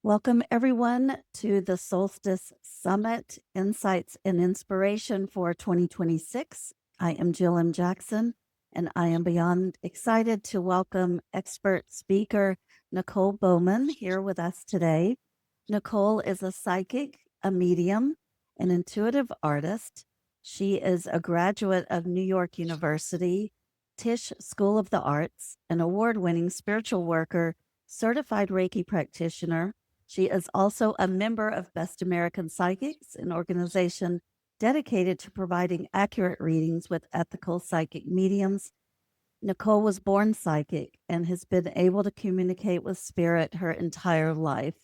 Welcome, everyone, to the Solstice Summit Insights and Inspiration for 2026. I am Jill M. Jackson, and I am beyond excited to welcome expert speaker Nicole Bowman here with us today. Nicole is a psychic, a medium, an intuitive artist. She is a graduate of New York University, Tisch School of the Arts, an award winning spiritual worker, certified Reiki practitioner. She is also a member of Best American Psychics, an organization dedicated to providing accurate readings with ethical psychic mediums. Nicole was born psychic and has been able to communicate with spirit her entire life.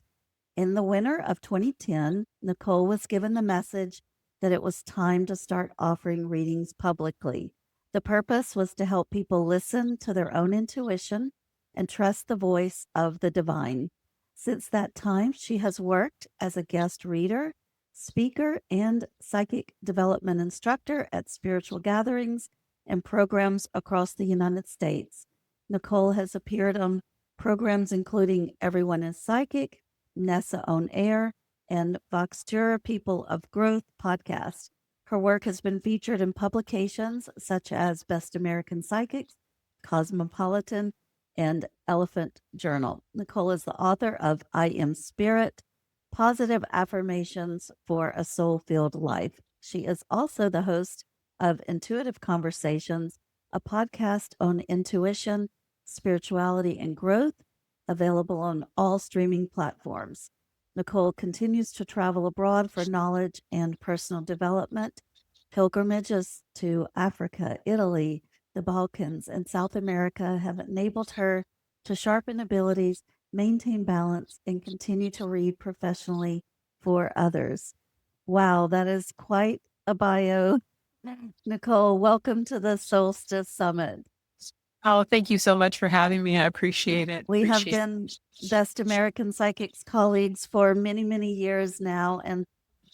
In the winter of 2010, Nicole was given the message that it was time to start offering readings publicly. The purpose was to help people listen to their own intuition and trust the voice of the divine. Since that time, she has worked as a guest reader, speaker, and psychic development instructor at spiritual gatherings and programs across the United States. Nicole has appeared on programs including Everyone is Psychic, Nessa on Air, and Voxtura People of Growth podcast. Her work has been featured in publications such as Best American Psychics, Cosmopolitan, and Elephant Journal. Nicole is the author of I Am Spirit, Positive Affirmations for a Soul-Filled Life. She is also the host of Intuitive Conversations, a podcast on intuition, spirituality, and growth, available on all streaming platforms. Nicole continues to travel abroad for knowledge and personal development. Pilgrimages to Africa, Italy, the Balkans, and South America have enabled her to sharpen abilities, maintain balance, and continue to read professionally for others. Wow, that is quite a bio. Nicole, welcome to the Solstice Summit. Oh, thank you so much for having me. I appreciate it. We have Appreciate been Best American Psychics colleagues for many, many years now, and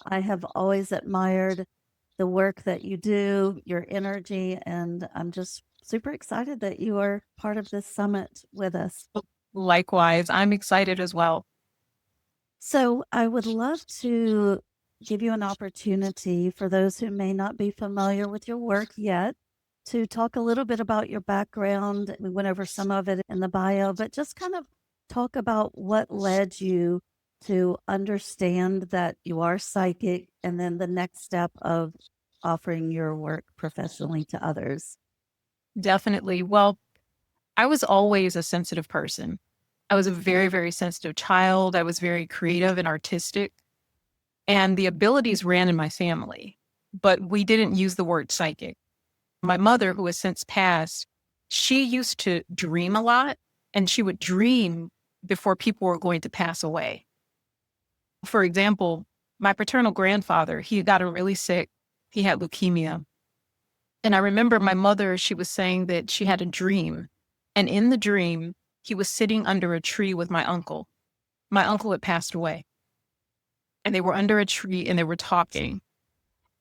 I have always admired the work that you do, your energy, and I'm just super excited that you are part of this summit with us. Likewise, I'm excited as well. So, I would love to give you an opportunity for those who may not be familiar with your work yet to talk a little bit about your background. We went over some of it in the bio, but just kind of talk about what led you to understand that you are psychic and then the next step of offering your work professionally to others. Definitely. Well, I was always a sensitive person. I was a very, very sensitive child. I was very creative and artistic, and the abilities ran in my family, but we didn't use the word psychic. My mother, who has since passed, she used to dream a lot, and she would dream before people were going to pass away. For example, my paternal grandfather, he had gotten really sick. He had leukemia. And I remember my mother, she was saying that she had a dream. And in the dream, he was sitting under a tree with my uncle. My uncle had passed away. And they were under a tree and they were talking.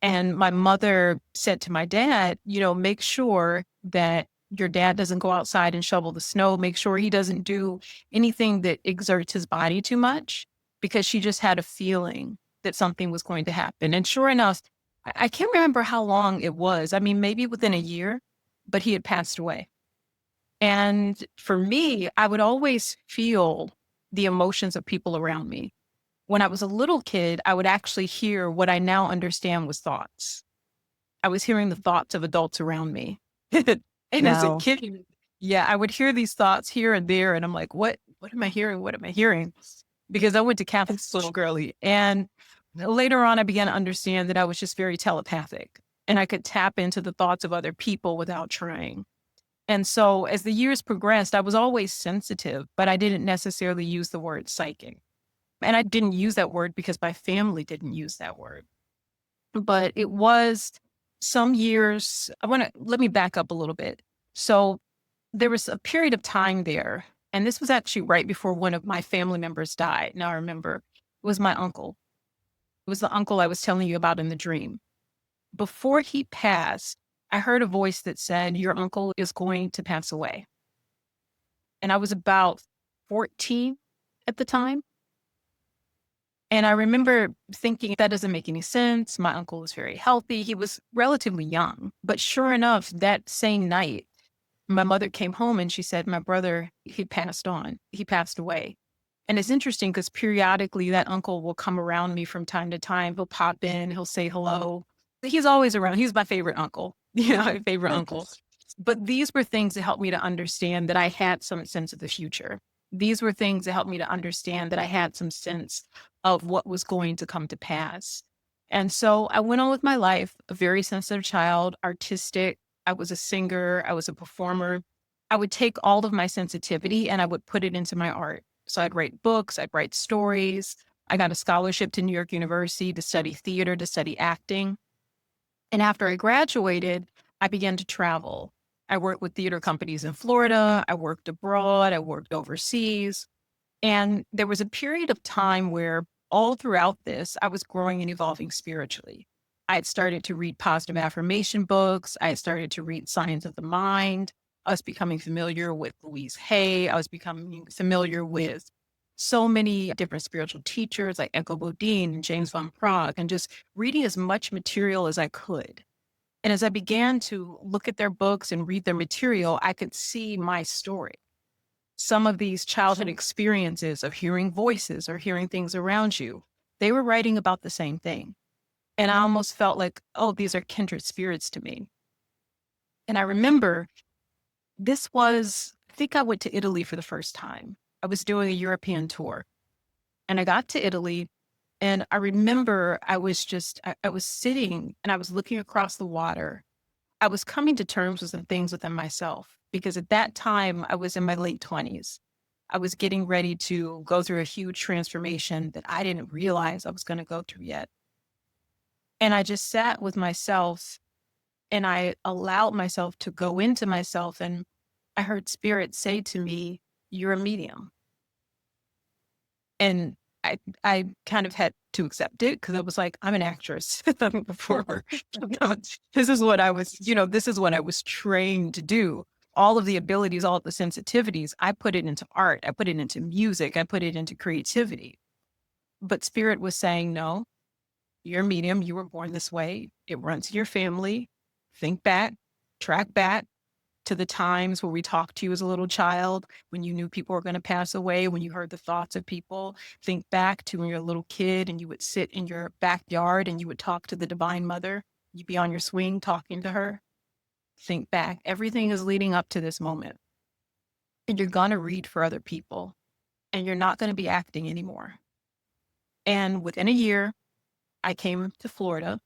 And my mother said to my dad, make sure that your dad doesn't go outside and shovel the snow. Make sure he doesn't do anything that exerts his body too much, because she just had a feeling that something was going to happen. And sure enough, I can't remember how long it was. I mean, maybe within a year, but he had passed away. And for me, I would always feel the emotions of people around me. When I was a little kid, I would actually hear what I now understand was thoughts. I was hearing the thoughts of adults around me. And as a Wow. kid, yeah, I would hear these thoughts here and there. And I'm like, what am I hearing? What am I hearing? Because I went to Catholic school girly. And later on, I began to understand that I was just very telepathic and I could tap into the thoughts of other people without trying. And so as the years progressed, I was always sensitive, but I didn't necessarily use the word psychic. And I didn't use that word because my family didn't use that word. But it was some years, let me back up a little bit. So there was a period of time there, and this was actually right before one of my family members died. Now I remember, it was my uncle. It was the uncle I was telling you about in the dream. Before he passed, I heard a voice that said, your uncle is going to pass away. And I was about 14 at the time. And I remember thinking that doesn't make any sense. My uncle was very healthy. He was relatively young. But sure enough, that same night, my mother came home and she said, my brother, he passed on. He passed away. And it's interesting because periodically that uncle will come around me from time to time. He'll pop in, he'll say hello. He's always around. He's my favorite uncle, my favorite uncle. But these were things that helped me to understand that I had some sense of the future. These were things that helped me to understand that I had some sense of what was going to come to pass. And so I went on with my life, a very sensitive child, artistic. I was a singer, I was a performer. I would take all of my sensitivity and I would put it into my art. So I'd write books, I'd write stories. I got a scholarship to New York University to study theater, to study acting. And after I graduated, I began to travel. I worked with theater companies in Florida. I worked abroad. I worked overseas. And there was a period of time where all throughout this, I was growing and evolving spiritually. I had started to read positive affirmation books. I had started to read Science of the Mind. I was becoming familiar with Louise Hay. I was becoming familiar with so many different spiritual teachers like Echo Bodine and James Van Praagh, and just reading as much material as I could. And as I began to look at their books and read their material, I could see my story. Some of these childhood experiences of hearing voices or hearing things around you, they were writing about the same thing. And I almost felt like, oh, these are kindred spirits to me. And I remember I think I went to Italy for the first time. I was doing a European tour and I got to Italy. And I remember I was sitting and I was looking across the water. I was coming to terms with some things within myself because at that time I was in my late 20s. I was getting ready to go through a huge transformation that I didn't realize I was going to go through yet. And I just sat with myself and I allowed myself to go into myself. And I heard spirit say to me, "You're a medium." And I kind of had to accept it because I was like, I'm an actress. I'm a performer. This is what I was, this is what I was trained to do. All of the abilities, all of the sensitivities, I put it into art. I put it into music. I put it into creativity. But spirit was saying, no, you're a medium. You were born this way. It runs in your family. Think back, track back to the times where we talked to you as a little child, when you knew people were going to pass away, when you heard the thoughts of people. Think back to when you were a little kid and you would sit in your backyard and you would talk to the Divine Mother. You'd be on your swing talking to her. Think back. Everything is leading up to this moment. And you're going to read for other people and you're not going to be acting anymore. And within a year, I came to Florida.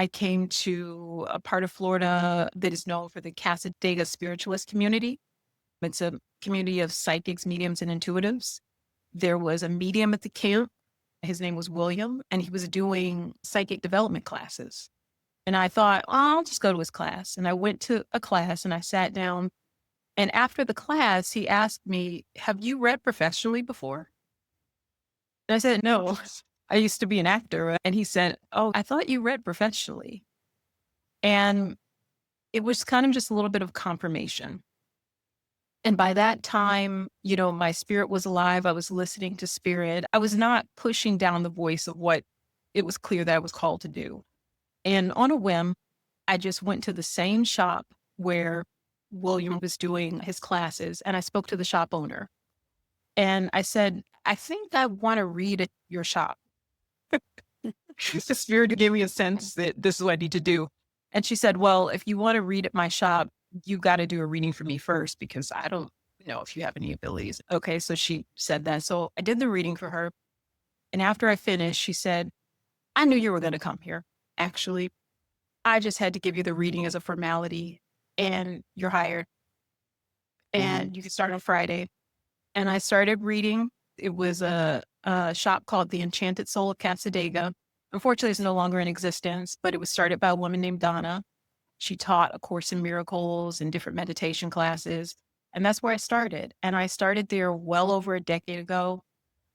I came to a part of Florida that is known for the Casadega spiritualist community. It's a community of psychics, mediums, and intuitives. There was a medium at the camp. His name was William, and he was doing psychic development classes. And I thought, oh, I'll just go to his class. And I went to a class and I sat down. And after the class, he asked me, "Have you read professionally before?" And I said, "No, I used to be an actor." And he said, "Oh, I thought you read professionally." And it was kind of just a little bit of confirmation. And by that time, my spirit was alive. I was listening to spirit. I was not pushing down the voice of what it was clear that I was called to do. And on a whim, I just went to the same shop where William was doing his classes. And I spoke to the shop owner. And I said, "I think I want to read at your shop." The spirit gave me a sense that this is what I need to do. And she said, "Well, if you want to read at my shop, you got to do a reading for me first because I don't know if you have any abilities." Okay. So she said that. So I did the reading for her. And after I finished, she said, "I knew you were going to come here. Actually, I just had to give you the reading as a formality and you're hired and you can start on Friday." And I started reading. It was a shop called the Enchanted Soul of Casadega. Unfortunately, it's no longer in existence, but it was started by a woman named Donna. She taught A Course in Miracles and different meditation classes. And that's where I started. And I started there well over a decade ago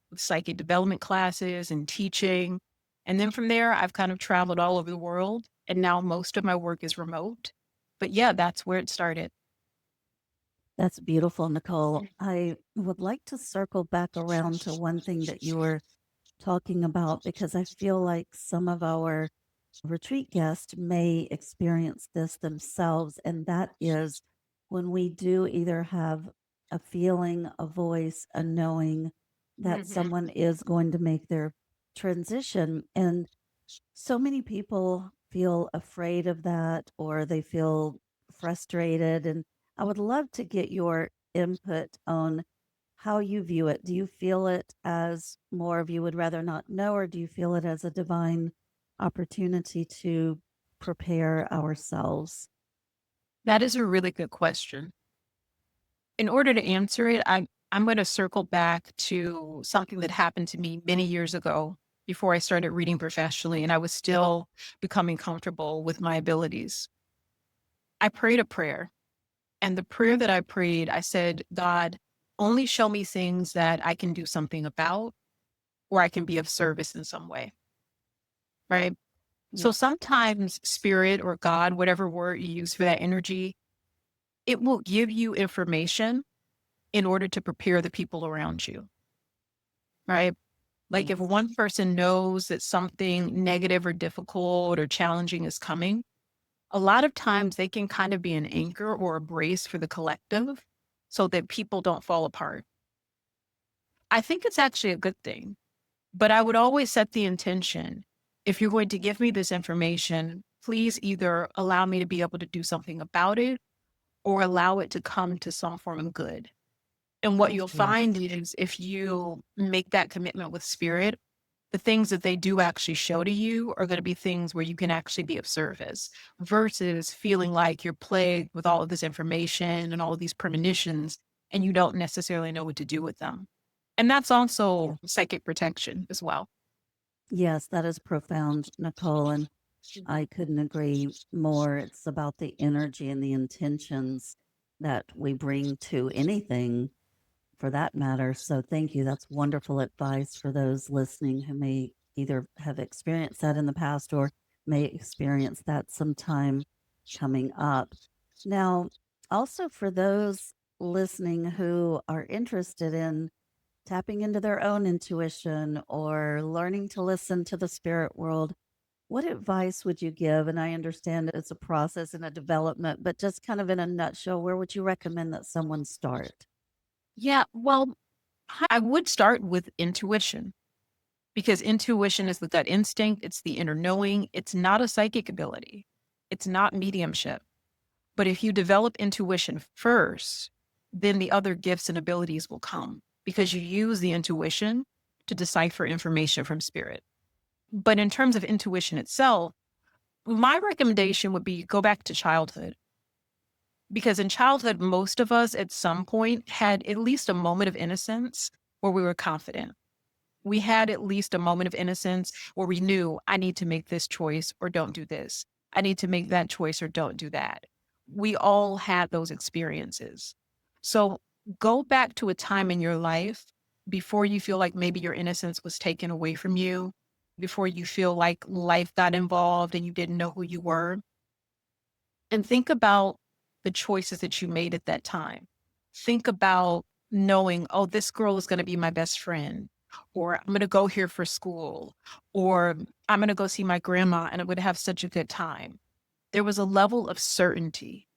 with psychic development classes and teaching. And then from there, I've kind of traveled all over the world. And now most of my work is remote. But yeah, that's where it started. That's beautiful, Nicole. I would like to circle back around to one thing that you were talking about because I feel like some of our retreat guests may experience this themselves. And that is when we do either have a feeling, a voice, a knowing that Mhm. someone is going to make their transition. And so many people feel afraid of that or they feel frustrated. And I would love to get your input on how you view it. Do you feel it as more of you would rather not know, or do you feel it as a divine opportunity to prepare ourselves? That is a really good question. In order to answer it, I'm going to circle back to something that happened to me many years ago before I started reading professionally and I was still becoming comfortable with my abilities. I prayed a prayer, and the prayer that I prayed, I said, God, only show me things that I can do something about or I can be of service in some way, right? Yeah. So sometimes spirit or God, whatever word you use for that energy, it will give you information in order to prepare the people around you, right? Like if Yes. one person knows that something negative or difficult or challenging is coming, a lot of times they can kind of be an anchor or a brace for the collective so that people don't fall apart. I think it's actually a good thing, but I would always set the intention. If you're going to give me this information, please either allow me to be able to do something about it or allow it to come to some form of good. And what you'll Yes. find is if you make that commitment with spirit, the things that they do actually show to you are going to be things where you can actually be of service versus feeling like you're plagued with all of this information and all of these premonitions and you don't necessarily know what to do with them. And that's also psychic protection as well. Yes, that is profound, Nicole. And I couldn't agree more. It's about the energy and the intentions that we bring to anything for that matter. So thank you. That's wonderful advice for those listening who may either have experienced that in the past or may experience that sometime coming up. Now, also for those listening who are interested in tapping into their own intuition or learning to listen to the spirit world, what advice would you give? And I understand it's a process and a development, but just kind of in a nutshell, where would you recommend that someone start? Yeah, well, I would start with intuition because intuition is the gut instinct, it's the inner knowing, it's not a psychic ability, it's not mediumship. But if you develop intuition first, then the other gifts and abilities will come because you use the intuition to decipher information from spirit. But in terms of intuition itself, my recommendation would be go back to childhood because in childhood, most of us at some point had at least a moment of innocence where we were confident. We had at least a moment of innocence where we knew I need to make this choice or don't do this. I need to make that choice or don't do that. We all had those experiences. So go back to a time in your life before you feel like maybe your innocence was taken away from you, before you feel like life got involved and you didn't know who you were. And think about the choices that you made at that time. Think about knowing, oh, this girl is going to be my best friend, or I'm going to go here for school, or I'm going to go see my grandma and I'm going to have such a good time. There was a level of certainty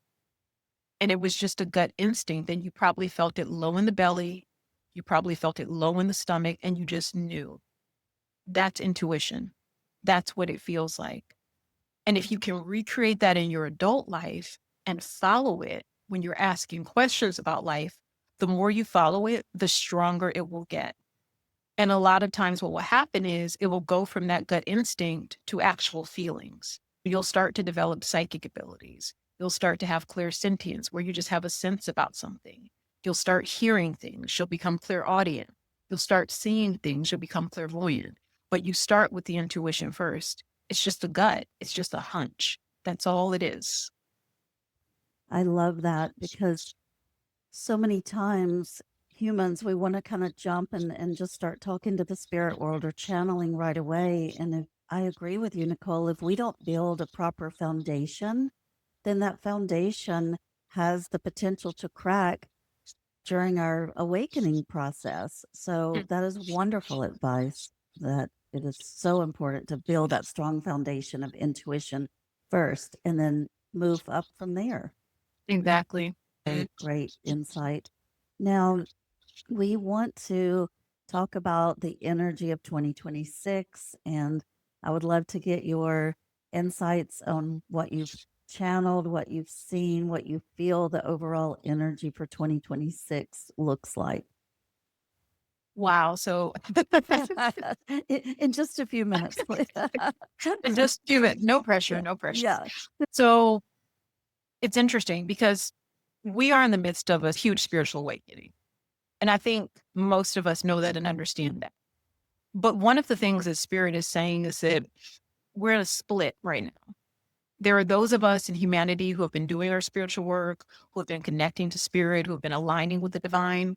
and it was just a gut instinct. And you probably felt it low in the belly. You probably felt it low in the stomach and you just knew. That's intuition. That's what it feels like. And if you can recreate that in your adult life and follow it when you're asking questions about life, the more you follow it, the stronger it will get. And a lot of times, what will happen is it will go from that gut instinct to actual feelings. You'll start to develop psychic abilities. You'll start to have clairsentience where you just have a sense about something. You'll start hearing things. You'll become clairaudient. You'll start seeing things. You'll become clairvoyant. But you start with the intuition first. It's just a gut, it's just a hunch. That's all it is. I love that because so many times humans, we want to kind of jump and just start talking to the spirit world or channeling right away. And if, I agree with you, Nicole, if we don't build a proper foundation, then that foundation has the potential to crack during our awakening process. So that is wonderful advice. that it is so important to build that strong foundation of intuition first and then move up from there. Exactly. Great insight. Now, we want to talk about the energy of 2026, and I would love to get your insights on what you've channeled, what you've seen, what you feel the overall energy for 2026 looks like. Wow. So In just a few minutes, please. just do it. No pressure, Yeah. no pressure. Yeah. So it's interesting because we are in the midst of a huge spiritual awakening. And I think most of us know that and understand that. But one of the things that Spirit is saying is that we're in a split right now. There are those of us in humanity who have been doing our spiritual work, who have been connecting to Spirit, who have been aligning with the divine.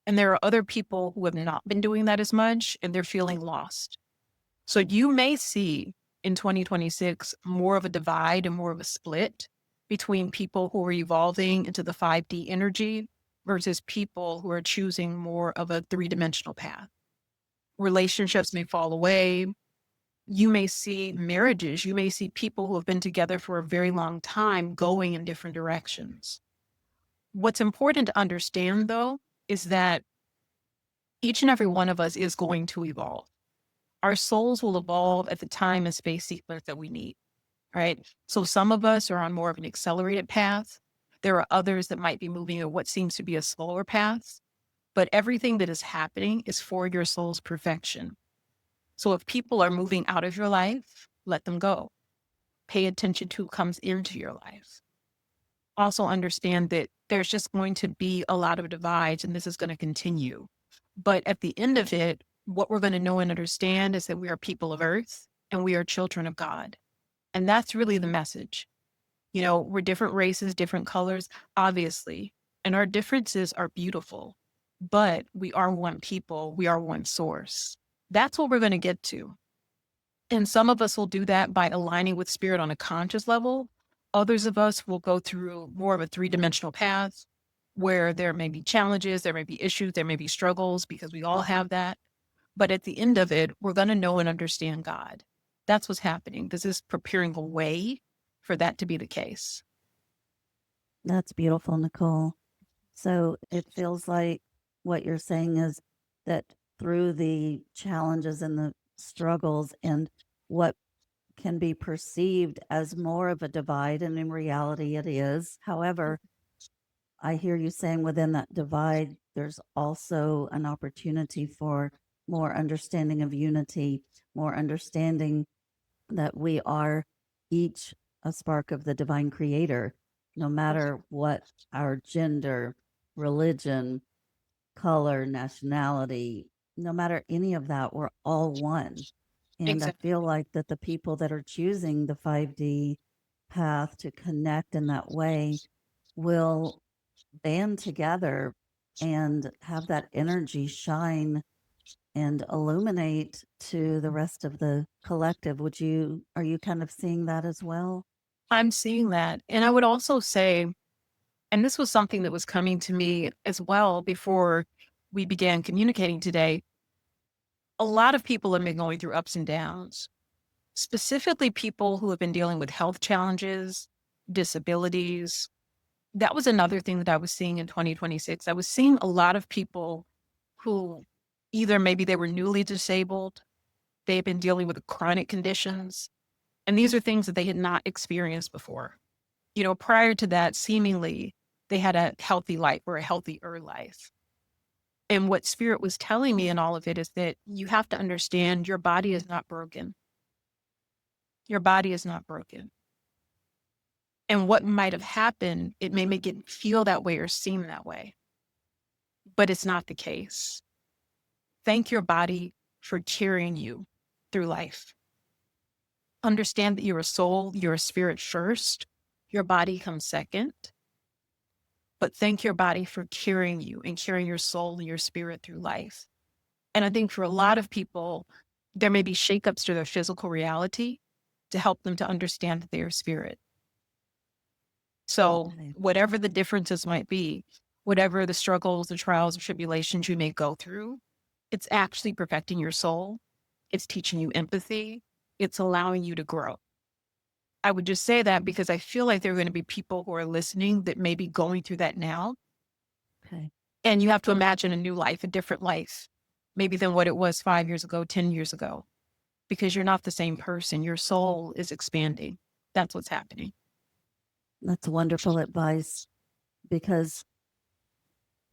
And there are other people who have not been doing that as much and they're feeling lost. So you may see in 2026 more of a divide and more of a split between people who are evolving into the 5D energy versus people who are choosing more of a three-dimensional path. Relationships may fall away. You may see marriages, you may see people who have been together for a very long time going in different directions. What's important to understand, though, is that each and every one of us is going to evolve. Our souls will evolve at the time and space sequence that we need, right? So some of us are on more of an accelerated path. There are others that might be moving at what seems to be a slower path, but everything that is happening is for your soul's perfection. So if people are moving out of your life, let them go. Pay attention to who comes into your life. Also understand that there's just going to be a lot of divides and this is going to continue. But at the end of it, what we're going to know and understand is that we are people of earth and we are children of God. And that's really the message. You know, we're different races, different colors, obviously, and our differences are beautiful, but we are one people, we are one source. That's what we're going to get to. And some of us will do that by aligning with Spirit on a conscious level. Others of us will go through more of a three-dimensional path where there may be challenges, there may be issues, there may be struggles, because we all have that. But at the end of it, we're going to know and understand God. That's what's happening. This is preparing a way for that to be the case. That's beautiful, Nicole. So it feels like what you're saying is that through the challenges and the struggles and what can be perceived as more of a divide, and in reality it is. However, I hear you saying within that divide, there's also an opportunity for more understanding of unity, more understanding that we are each a spark of the divine creator, no matter what our gender, religion, color, nationality, no matter any of that, we're all one. And I Exactly. feel like that the people that are choosing the 5D path to connect in that way will band together and have that energy shine and illuminate to the rest of the collective. Are you kind of seeing that as well? I'm seeing that. And I would also say, and this was something that was coming to me as well before we began communicating today, a lot of people have been going through ups and downs, specifically people who have been dealing with health challenges, disabilities. That was another thing that I was seeing in 2026. I was seeing a lot of people who either maybe they were newly disabled, they've been dealing with chronic conditions, and these are things that they had not experienced before. You know, prior to that, seemingly they had a healthy life or a healthier life. And what Spirit was telling me in all of it is that you have to understand your body is not broken. Your body is not broken. And what might have happened, it may make it feel that way or seem that way, but it's not the case. Thank your body for carrying you through life. Understand that you're a soul, you're a spirit first, your body comes second, but thank your body for carrying you and carrying your soul and your spirit through life. And I think for a lot of people, there may be shakeups to their physical reality to help them to understand that they are spirit. So, Okay. whatever the differences might be, whatever the struggles, the trials, or tribulations you may go through, it's actually perfecting your soul It's teaching you empathy. It's allowing you to grow. I would just say that because I feel like there are going to be people who are listening that may be going through that now. Okay. And you have to imagine a new life, a different life, maybe than what it was 5 years ago, 10 years ago, because you're not the same person. Your soul is expanding. That's what's happening. That's wonderful advice because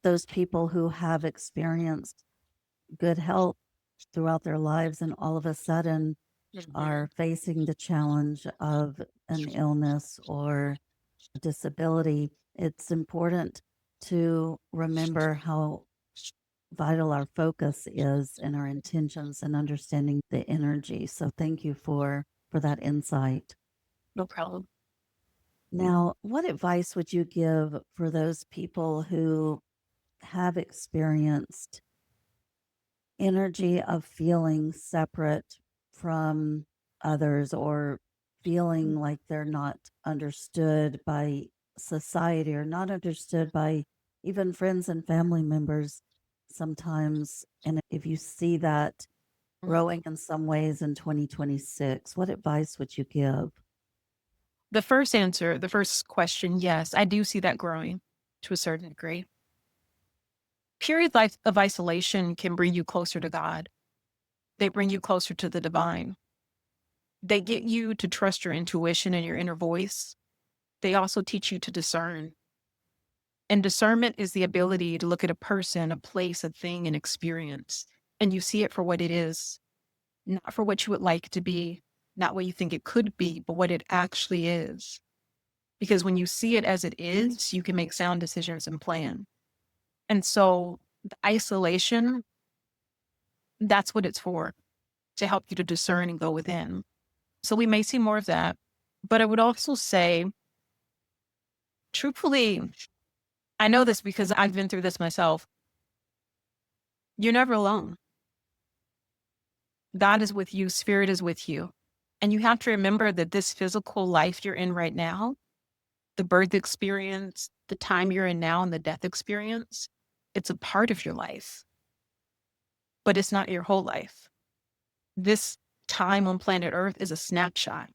those people who have experienced good health throughout their lives and all of a sudden are facing the challenge of an illness or disability, it's important to remember how vital our focus is and our intentions and understanding the energy. So thank you for that insight. No problem. Now, what advice would you give for those people who have experienced energy of feeling separate from others or feeling like they're not understood by society or not understood by even friends and family members sometimes? And if you see that growing in some ways in 2026, what advice would you give? The first answer, the first question, yes, I do see that growing to a certain degree. Periods of isolation can bring you closer to God. They bring you closer to the divine. They get you to trust your intuition and your inner voice. They also teach you to discern. And discernment is the ability to look at a person, a place, a thing, an experience, and you see it for what it is, not for what you would like it to be, not what you think it could be, but what it actually is. Because when you see it as it is, you can make sound decisions and plan. And so the isolation, that's what it's for, to help you to discern and go within. So we may see more of that. But I would also say, truthfully, I know this because I've been through this myself. You're never alone. God is with you, spirit is with you. And you have to remember that this physical life you're in right now, the birth experience, the time you're in now, and the death experience, it's a part of your life, but it's not your whole life. This time on planet Earth is a snapshot.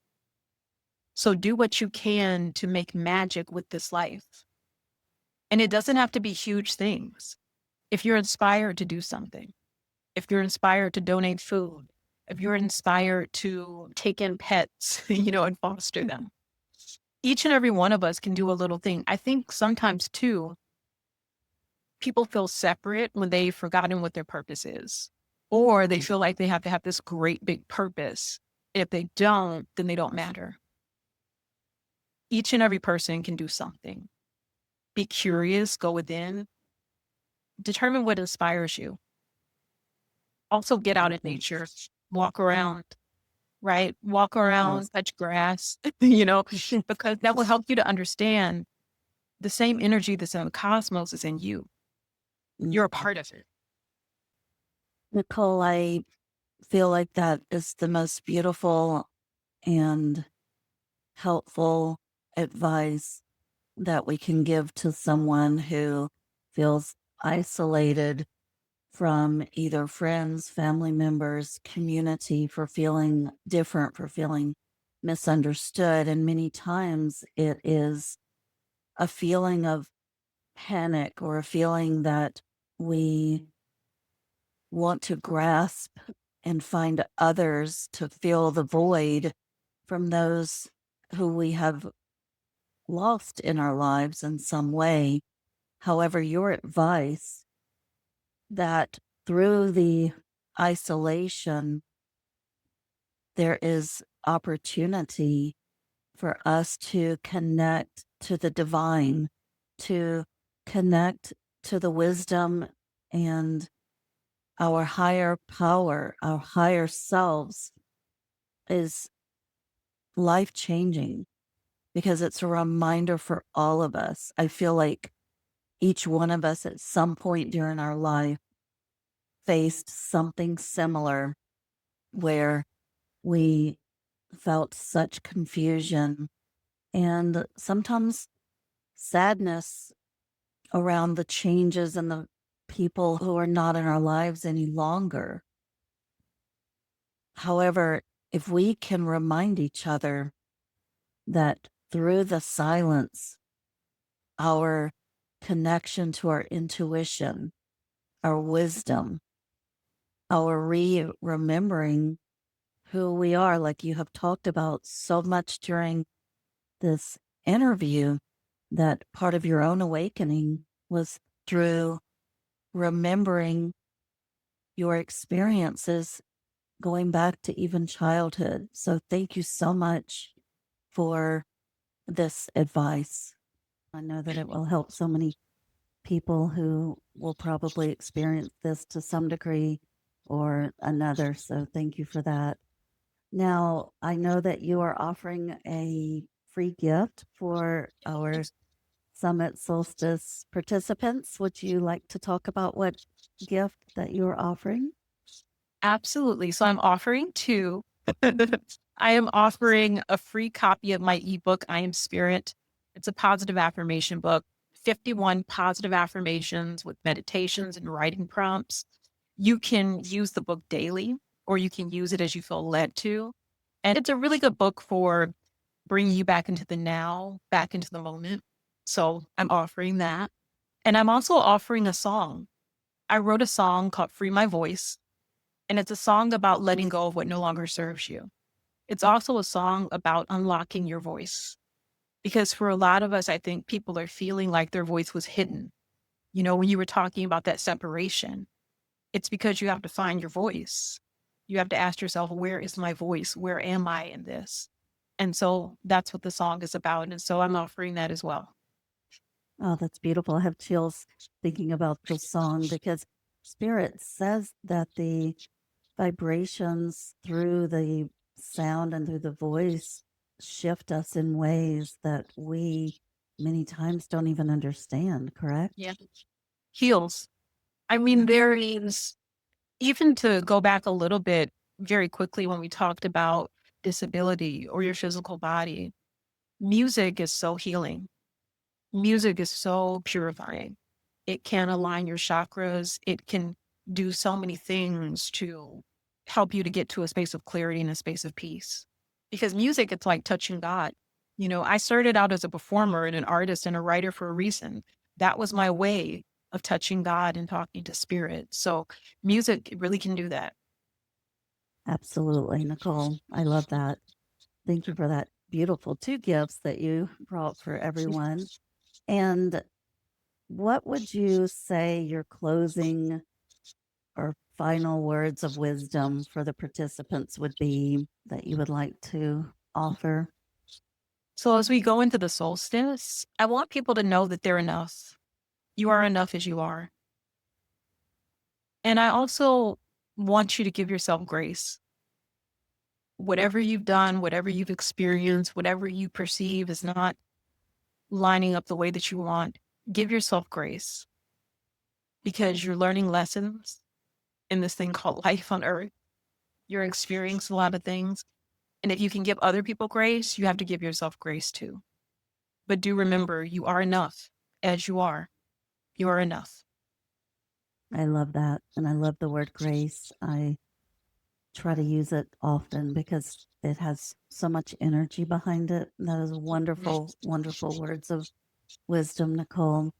So do what you can to make magic with this life. And it doesn't have to be huge things. If you're inspired to do something, if you're inspired to donate food, if you're inspired to take in pets, and foster them, each and every one of us can do a little thing. I think sometimes too, people feel separate when they've forgotten what their purpose is, or they feel like they have to have this great big purpose. If they don't, then they don't matter. Each and every person can do something. Be curious, go within, determine what inspires you. Also get out in nature, walk around, right? Walk around, touch grass, because that will help you to understand the same energy that's in the cosmos is in you. You're a part of it. Nicole, I feel like that is the most beautiful and helpful advice that we can give to someone who feels isolated from either friends, family members, community, for feeling different, for feeling misunderstood. And many times it is a feeling of panic or a feeling that we want to grasp and find others to fill the void from those who we have lost in our lives in some way. However, your advice that through the isolation, there is opportunity for us to connect to the divine, to connect to the wisdom and our higher power, our higher selves, is life changing because it's a reminder for all of us. I feel like each one of us at some point during our life faced something similar where we felt such confusion and sometimes sadness around the changes and the people who are not in our lives any longer. However, if we can remind each other that through the silence, our connection to our intuition, our wisdom, our remembering who we are, like you have talked about so much during this interview, that part of your own awakening was through remembering your experiences going back to even childhood. So thank you so much for this advice. I know that it will help so many people who will probably experience this to some degree or another. So thank you for that. Now, I know that you are offering a free gift for our Summit Solstice participants. Would you like to talk about what gift that you're offering? Absolutely. So I'm offering two. I am offering a free copy of my ebook, I Am Spirit. It's a positive affirmation book, 51 positive affirmations with meditations and writing prompts. You can use the book daily, or you can use it as you feel led to. And it's a really good book for bringing you back into the now, back into the moment. So I'm offering that. And I'm also offering a song. I wrote a song called Free My Voice, and it's a song about letting go of what no longer serves you. It's also a song about unlocking your voice. Because for a lot of us, I think people are feeling like their voice was hidden. You know, when you were talking about that separation, it's because you have to find your voice. You have to ask yourself, where is my voice? Where am I in this? And so that's what the song is about. And so I'm offering that as well. Oh, that's beautiful. I have chills thinking about the song because Spirit says that the vibrations through the sound and through the voice shift us in ways that we many times don't even understand, correct? Yeah. Heals. I mean, there is, even to go back a little bit very quickly when we talked about disability or your physical body, music is so healing. Music is so purifying. It can align your chakras. It can do so many things to help you to get to a space of clarity and a space of peace. Because music, it's like touching God. You know, I started out as a performer and an artist and a writer for a reason. That was my way of touching God and talking to spirit. So music really can do that. Absolutely, Nicole. I love that. Thank you for that beautiful two gifts that you brought for everyone. And what would you say your closing or final words of wisdom for the participants would be that you would like to offer? So as we go into the solstice, I want people to know that they're enough. You are enough as you are. And I also want you to give yourself grace. Whatever you've done, whatever you've experienced, whatever you perceive is not lining up the way that you want, give yourself grace because you're learning lessons in this thing called life on earth. You're experiencing a lot of things. And if you can give other people grace, you have to give yourself grace too. But do remember, you are enough as you are. You are enough. I love that. And I love the word grace. I try to use it often because it has so much energy behind it. That is wonderful, wonderful words of wisdom, Nicole.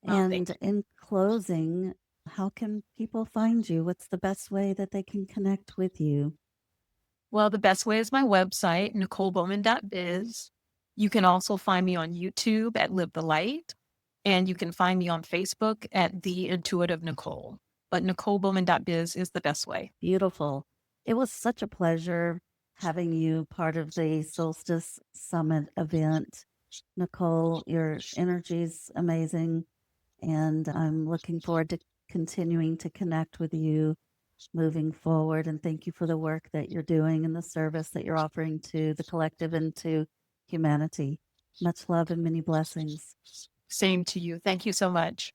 Oh, thank And you. in closing, how can people find you? What's the best way that they can connect with you? Well, the best way is my website, NicoleBowman.biz. You can also find me on YouTube at Live the Light, and you can find me on Facebook at The Intuitive Nicole. But NicoleBowman.biz is the best way. Beautiful. It was such a pleasure having you part of the Solstice Summit event. Nicole, your energy's amazing, and I'm looking forward to continuing to connect with you moving forward. And thank you for the work that you're doing and the service that you're offering to the collective and to humanity. Much love and many blessings. Same to you. Thank you so much.